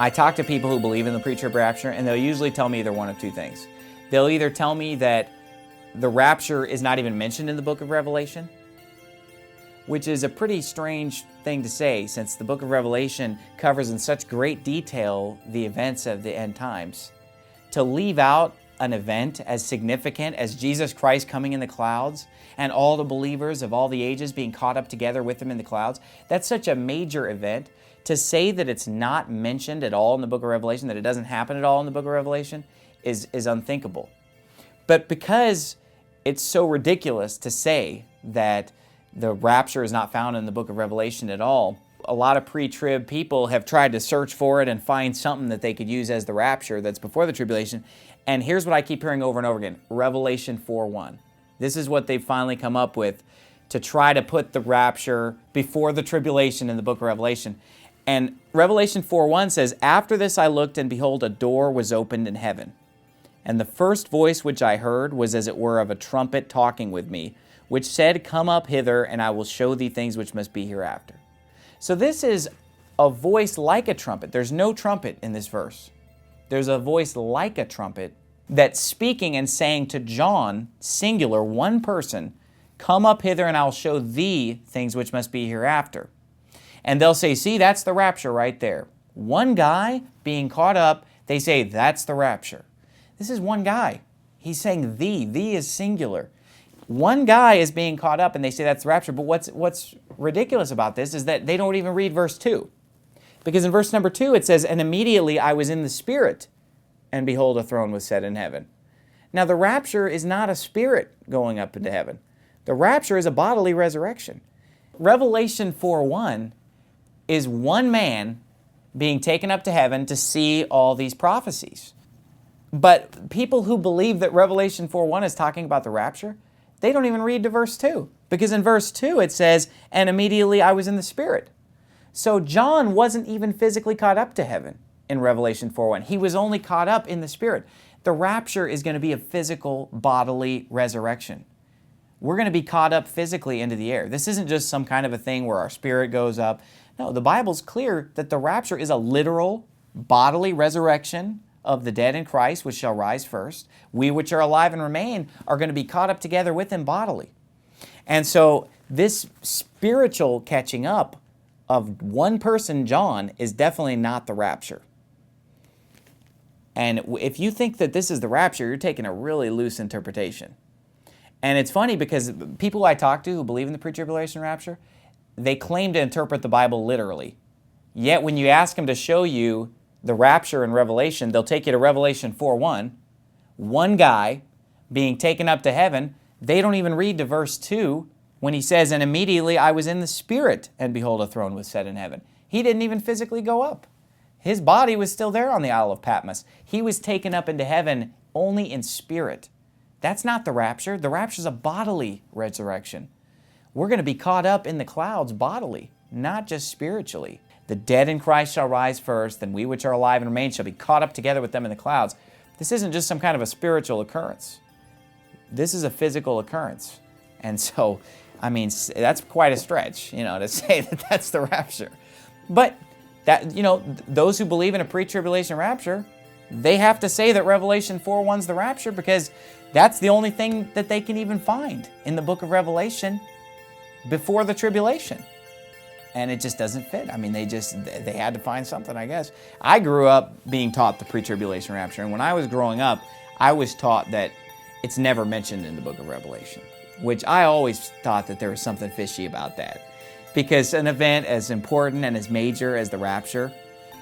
I talk to people who believe in the pre-trib rapture, and they'll usually tell me either one of two things. They'll either tell me that the rapture is not even mentioned in the book of Revelation, which is a pretty strange thing to say, since the book of Revelation covers in such great detail the events of the end times. To leave out an event as significant as Jesus Christ coming in the clouds and all the believers of all the ages being caught up together with Him in the clouds, that's such a major event. To say that it's not mentioned at all in the book of Revelation, that it doesn't happen at all in the book of Revelation, is unthinkable. But because it's so ridiculous to say that the rapture is not found in the book of Revelation at all, a lot of pre-trib people have tried to search for it and find something that they could use as the rapture that's before the tribulation. And here's what I keep hearing over and over again, Revelation 4:1. This is what they've finally come up with to try to put the rapture before the tribulation in the book of Revelation. And Revelation 4:1 says, "After this I looked, and behold, a door was opened in heaven. And the first voice which I heard was as it were of a trumpet talking with me, which said, Come up hither, and I will show thee things which must be hereafter." So this is a voice like a trumpet. There's no trumpet in this verse. There's a voice like a trumpet that's speaking and saying to John, singular, one person, "Come up hither, and I'll show thee things which must be hereafter." And they'll say, see, that's the rapture right there. One guy being caught up, they say, that's the rapture. This is one guy. He's saying thee. Thee is singular. One guy is being caught up, and they say that's the rapture. But what's ridiculous about this is that they don't even read verse 2. Because in verse number 2, it says, "And immediately I was in the Spirit, and behold, a throne was set in heaven." Now, the rapture is not a spirit going up into heaven. The rapture is a bodily resurrection. Revelation 4:1 is one man being taken up to heaven to see all these prophecies. But people who believe that Revelation 4:1 is talking about the rapture, they don't even read to verse 2. Because in verse 2 it says, "And immediately I was in the Spirit." So John wasn't even physically caught up to heaven in Revelation 4:1. He was only caught up in the Spirit. The rapture is going to be a physical, bodily resurrection. We're going to be caught up physically into the air. This isn't just some kind of a thing where our spirit goes up. No, the Bible's clear that the rapture is a literal, bodily resurrection of the dead in Christ, which shall rise first. We which are alive and remain are going to be caught up together with Him bodily. And so this spiritual catching up of one person, John, is definitely not the rapture. And if you think that this is the rapture, you're taking a really loose interpretation. And it's funny because people I talk to who believe in the pre-tribulation rapture, they claim to interpret the Bible literally. Yet when you ask them to show you the rapture in Revelation, they'll take you to Revelation 4:1. One guy being taken up to heaven, they don't even read to verse 2 when he says, "And immediately I was in the Spirit, and behold, a throne was set in heaven." He didn't even physically go up. His body was still there on the Isle of Patmos. He was taken up into heaven only in spirit. That's not the rapture. The rapture is a bodily resurrection. We're going to be caught up in the clouds bodily, not just spiritually. The dead in Christ shall rise first, then we which are alive and remain shall be caught up together with them in the clouds. This isn't just some kind of a spiritual occurrence. This is a physical occurrence. And so, I mean, that's quite a stretch, to say that that's the rapture. But that, those who believe in a pre-tribulation rapture, they have to say that Revelation 4:1's the rapture because that's the only thing that they can even find in the book of Revelation before the tribulation. And it just doesn't fit. I mean, they had to find something, I guess. I grew up being taught the pre-tribulation rapture, and when I was growing up, I was taught that it's never mentioned in the book of Revelation, which I always thought that there was something fishy about that. Because an event as important and as major as the rapture,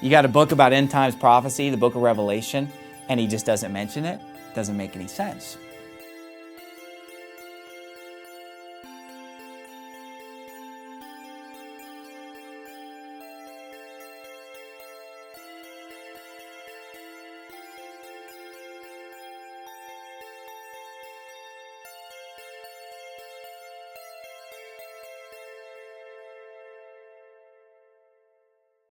you got a book about end times prophecy, the book of Revelation, and he just doesn't mention it. Doesn't make any sense.